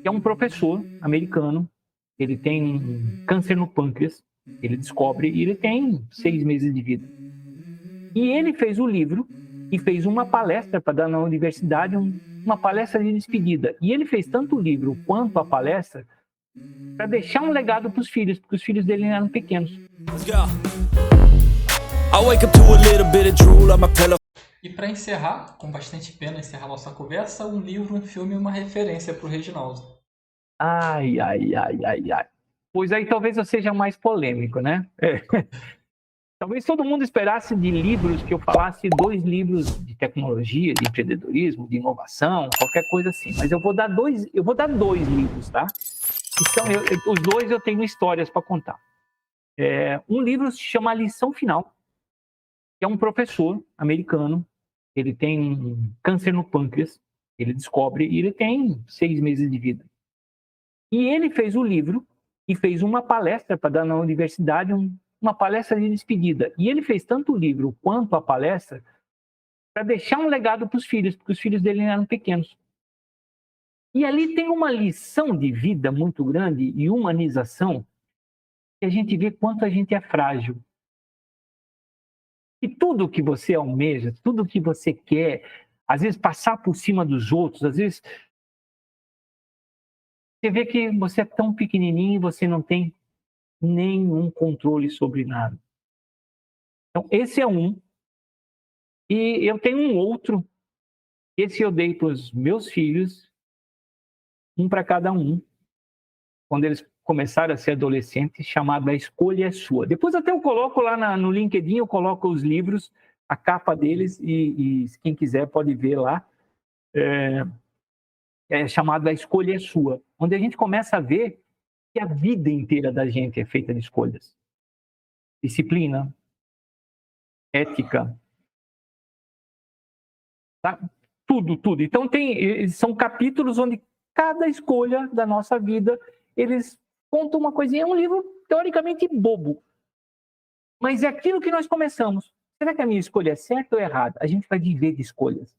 que é um professor americano. Ele tem câncer no pâncreas, ele descobre, e ele tem 6 meses de vida. E ele fez o livro e fez uma palestra para dar na universidade, uma palestra de despedida. E ele fez tanto o livro quanto a palestra para deixar um legado para os filhos, porque os filhos dele eram pequenos. E para encerrar, com bastante pena encerrar nossa conversa, um livro, um filme e uma referência para o Reginaldo. Ai. Pois aí talvez eu seja mais polêmico, né? Talvez todo mundo esperasse de livros que eu falasse 2 livros de tecnologia, de empreendedorismo, de inovação, qualquer coisa assim. Mas eu vou dar 2 livros, tá? Então, os 2 eu tenho histórias para contar. Um livro se chama A Lição Final, que é um professor americano. Ele tem câncer no pâncreas, ele descobre, e ele tem 6 meses de vida. E ele fez o livro e fez uma palestra para dar na universidade, uma palestra de despedida. E ele fez tanto o livro quanto a palestra para deixar um legado para os filhos, porque os filhos dele eram pequenos. E ali tem uma lição de vida muito grande e humanização, que a gente vê quanto a gente é frágil. E tudo que você almeja, tudo que você quer, às vezes passar por cima dos outros, às vezes você vê que você é tão pequenininho e você não tem nenhum controle sobre nada. Então, esse é um. E eu tenho um outro. Esse eu dei para os meus filhos, um para cada um, quando eles começaram a ser adolescentes, chamado A Escolha é Sua. Depois até eu coloco lá no LinkedIn, eu coloco os livros, a capa deles, e quem quiser pode ver lá. É chamado A Escolha é Sua, onde a gente começa a ver que a vida inteira da gente é feita de escolhas. Disciplina, ética, tá? Tudo. Então são capítulos onde cada escolha da nossa vida, eles contam uma coisinha. É um livro teoricamente bobo, mas é aquilo que nós começamos. Será que a minha escolha é certa ou errada? A gente vai viver de escolhas.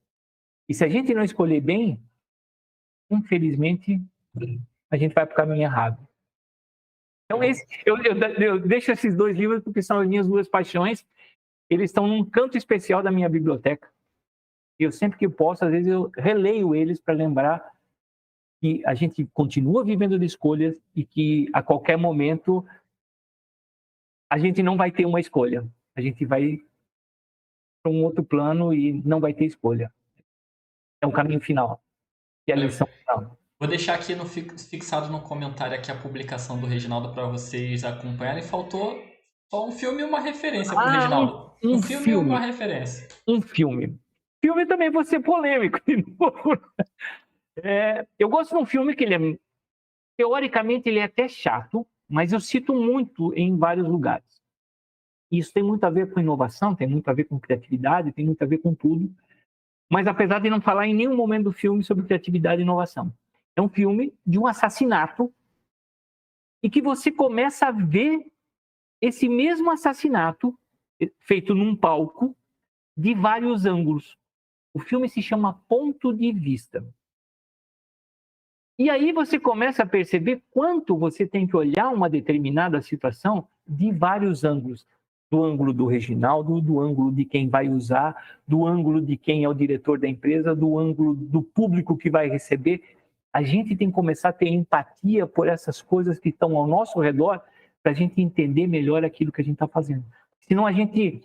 E se a gente não escolher bem, infelizmente, a gente vai para o caminho errado. Então, eu deixo esses 2 livros porque são as minhas 2 paixões. Eles estão num canto especial da minha biblioteca. Eu sempre que posso, às vezes eu releio eles para lembrar que a gente continua vivendo de escolhas e que a qualquer momento a gente não vai ter uma escolha. A gente vai para um outro plano e não vai ter escolha. É o caminho final. É a lição final. Vou deixar aqui fixado no comentário aqui a publicação do Reginaldo para vocês acompanharem. Faltou só um filme e uma referência para o Reginaldo. Um filme e uma referência. Um filme. Filme também vou ser polêmico de novo. Eu gosto de um filme que teoricamente ele é até chato, mas eu cito muito em vários lugares. Isso tem muito a ver com inovação, tem muito a ver com criatividade, tem muito a ver com tudo. Mas apesar de não falar em nenhum momento do filme sobre criatividade e inovação. É um filme de um assassinato e que você começa a ver esse mesmo assassinato feito num palco de vários ângulos. O filme se chama Ponto de Vista. E aí você começa a perceber quanto você tem que olhar uma determinada situação de vários ângulos. Do ângulo do Reginaldo, do ângulo de quem vai usar, do ângulo de quem é o diretor da empresa, do ângulo do público que vai receber. A gente tem que começar a ter empatia por essas coisas que estão ao nosso redor para a gente entender melhor aquilo que a gente está fazendo. Senão a gente...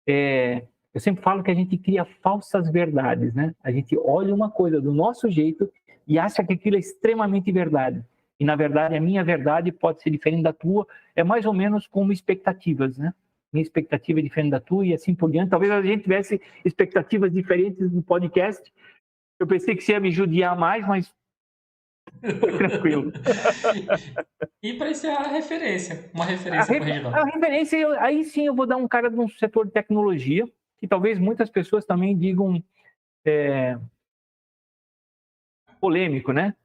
eu sempre falo que a gente cria falsas verdades, né? A gente olha uma coisa do nosso jeito e acha que aquilo é extremamente verdade. E, na verdade, a minha verdade pode ser diferente da tua. É mais ou menos como expectativas, né? Minha expectativa é diferente da tua e assim por diante. Talvez a gente tivesse expectativas diferentes no podcast. Eu pensei que você ia me judiar mais, mas foi tranquilo. E para encerrar a referência, uma referência para o Reginaldo. A referência, aí sim eu vou dar um cara de um setor de tecnologia, que talvez muitas pessoas também digam polêmico, né?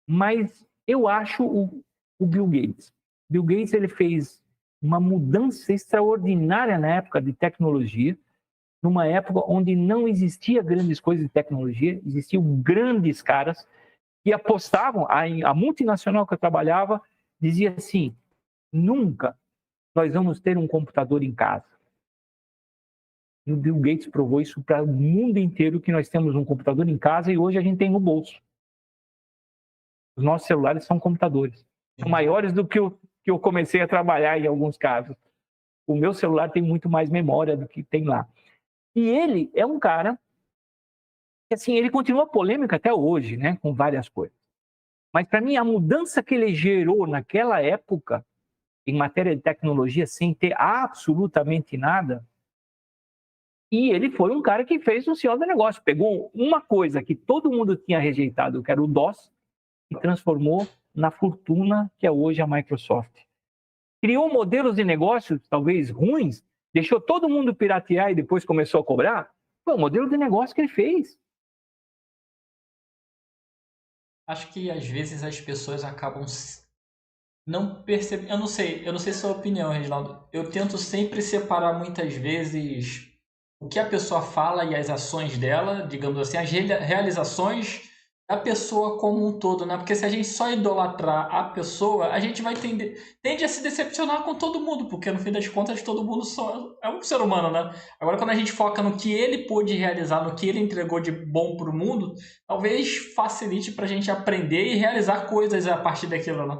Mas eu acho o Bill Gates. Bill Gates, ele fez uma mudança extraordinária na época de tecnologia, numa época onde não existia grandes coisas de tecnologia, existiam grandes caras que apostavam, a multinacional que eu trabalhava dizia assim, nunca nós vamos ter um computador em casa. E o Bill Gates provou isso para o mundo inteiro, que nós temos um computador em casa e hoje a gente tem no bolso. Os nossos celulares são computadores. São maiores do que eu comecei a trabalhar em alguns casos. O meu celular tem muito mais memória do que tem lá. E ele é um cara que, assim, ele continua polêmico até hoje, né, com várias coisas. Mas, para mim, a mudança que ele gerou naquela época, em matéria de tecnologia, sem ter absolutamente nada, e ele foi um cara que fez um senhor do negócio. Pegou uma coisa que todo mundo tinha rejeitado, que era o DOS, e transformou na fortuna que é hoje a Microsoft. Criou modelos de negócios, talvez ruins, deixou todo mundo piratear e depois começou a cobrar. Foi o modelo de negócio que ele fez. Acho que às vezes as pessoas acabam não percebendo. Eu não sei sua opinião, Reginaldo. Eu tento sempre separar muitas vezes o que a pessoa fala e as ações dela, digamos assim, as realizações da pessoa como um todo, né? Porque se a gente só idolatrar a pessoa, a gente vai tende a se decepcionar com todo mundo, porque no fim das contas todo mundo só é um ser humano, né? Agora, quando a gente foca no que ele pôde realizar, no que ele entregou de bom pro mundo, talvez facilite pra gente aprender e realizar coisas a partir daquilo, né?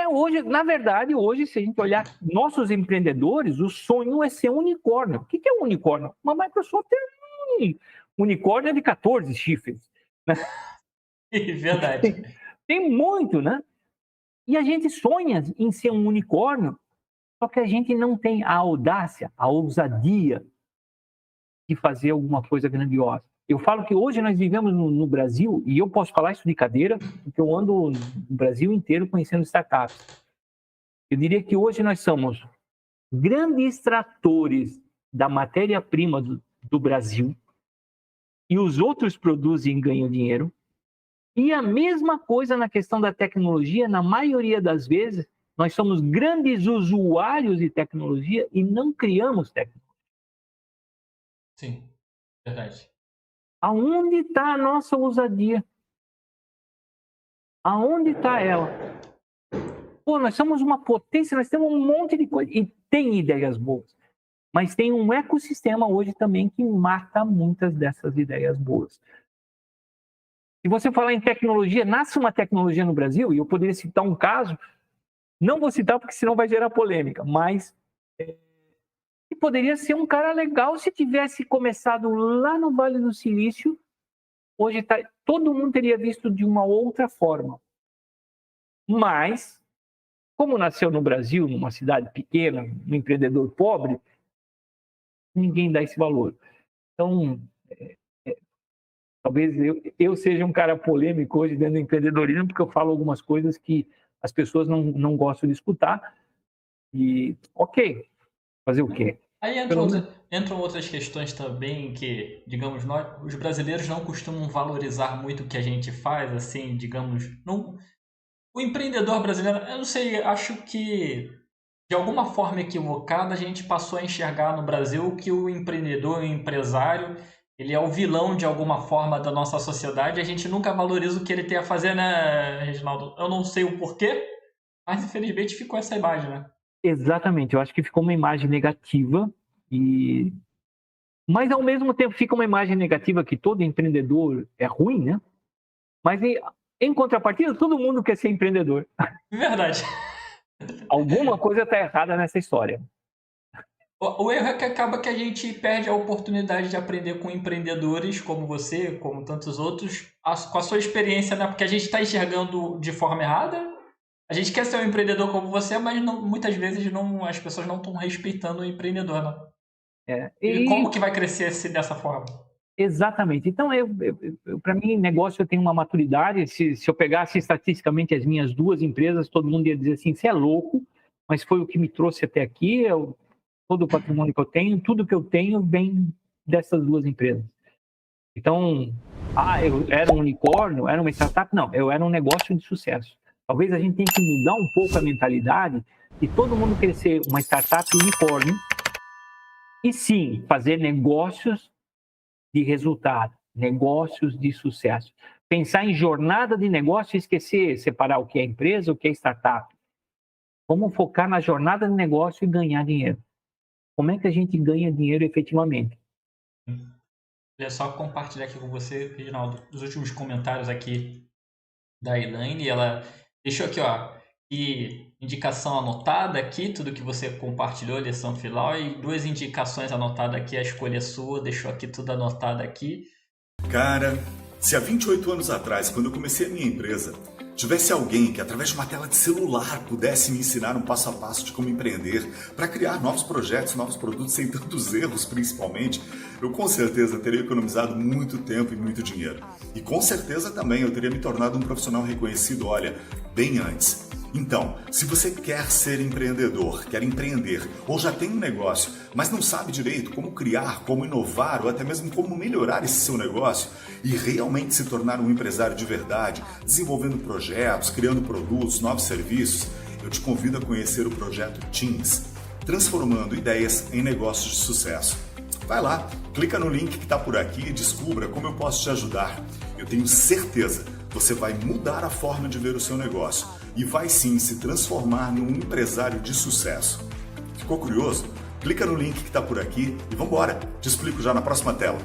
Hoje, na verdade, hoje, se a gente olhar nossos empreendedores, o sonho é ser um unicórnio. O que é um unicórnio? Uma Microsoft é um unicórnio de 14 chifres. Né? Verdade. Tem muito, né? E a gente sonha em ser um unicórnio, só que a gente não tem a audácia, a ousadia de fazer alguma coisa grandiosa. Eu falo que hoje nós vivemos no Brasil, e eu posso falar isso de cadeira, porque eu ando no Brasil inteiro conhecendo startups. Eu diria que hoje nós somos grandes extratores da matéria-prima do Brasil, e os outros produzem e ganham dinheiro. E a mesma coisa na questão da tecnologia, na maioria das vezes, nós somos grandes usuários de tecnologia e não criamos tecnologia. Sim, verdade. Aonde está a nossa ousadia? Aonde está ela? Pô, nós somos uma potência, nós temos um monte de coisa. E tem ideias boas. Mas tem um ecossistema hoje também que mata muitas dessas ideias boas. Se você falar em tecnologia, nasce uma tecnologia no Brasil, e eu poderia citar um caso, não vou citar porque senão vai gerar polêmica, mas poderia ser um cara legal se tivesse começado lá no Vale do Silício. Hoje todo mundo teria visto de uma outra forma. Mas, como nasceu no Brasil, numa cidade pequena, um empreendedor pobre, ninguém dá esse valor. Então, talvez eu seja um cara polêmico hoje dentro do empreendedorismo, porque eu falo algumas coisas que as pessoas não gostam de escutar. E, ok, fazer o quê? Aí entram outras questões também que, digamos, nós, os brasileiros não costumam valorizar muito o que a gente faz, assim, digamos, não, o empreendedor brasileiro, eu não sei, acho que de alguma forma equivocada a gente passou a enxergar no Brasil que o empreendedor, o empresário, ele é o vilão de alguma forma da nossa sociedade, a gente nunca valoriza o que ele tem a fazer, né, Reginaldo? Eu não sei o porquê, mas infelizmente ficou essa imagem, né? Exatamente, eu acho que ficou uma imagem negativa, mas ao mesmo tempo fica uma imagem negativa que todo empreendedor é ruim, né? Mas em contrapartida, todo mundo quer ser empreendedor. Verdade. Alguma coisa está errada nessa história. O erro é que acaba que a gente perde a oportunidade de aprender com empreendedores como você, como tantos outros, com a sua experiência, né? Porque a gente está enxergando de forma errada. A gente quer ser um empreendedor como você, mas muitas vezes as pessoas não estão respeitando o empreendedor, né? E como que vai crescer dessa forma? Exatamente. Então, para mim, negócio eu tenho uma maturidade. Se eu pegasse estatisticamente as minhas duas empresas, todo mundo ia dizer assim, você é louco, mas foi o que me trouxe até aqui, todo o patrimônio que eu tenho, tudo que eu tenho vem dessas duas empresas. Então, eu era um unicórnio, era uma startup? Não, eu era um negócio de sucesso. Talvez a gente tenha que mudar um pouco a mentalidade e todo mundo querer ser uma startup unicórnio e sim, fazer negócios de resultado, negócios de sucesso. pensar em jornada de negócio e esquecer, separar o que é empresa, o que é startup. Vamos focar na jornada de negócio e ganhar dinheiro. Como é que a gente ganha dinheiro efetivamente? É só compartilhar aqui com você, Reginaldo, os últimos comentários aqui da Elaine. Ela deixou aqui, ó, e indicação anotada aqui, tudo que você compartilhou, lição final, e 2 indicações anotadas aqui, a escolha é sua, deixou aqui tudo anotado aqui. Cara, se há 28 anos atrás, quando eu comecei a minha empresa, tivesse alguém que através de uma tela de celular pudesse me ensinar um passo a passo de como empreender, para criar novos projetos, novos produtos sem tantos erros principalmente, eu com certeza teria economizado muito tempo e muito dinheiro. E com certeza também eu teria me tornado um profissional reconhecido, olha, bem antes. Então, se você quer ser empreendedor, quer empreender ou já tem um negócio, mas não sabe direito como criar, como inovar ou até mesmo como melhorar esse seu negócio e realmente se tornar um empresário de verdade, desenvolvendo projetos, criando produtos, novos serviços, eu te convido a conhecer o projeto Teams, transformando ideias em negócios de sucesso. Vai lá, clica no link que está por aqui e descubra como eu posso te ajudar. Eu tenho certeza que você vai mudar a forma de ver o seu negócio e vai sim se transformar num empresário de sucesso. Ficou curioso? Clica no link que está por aqui e vamos embora. Te explico já na próxima tela.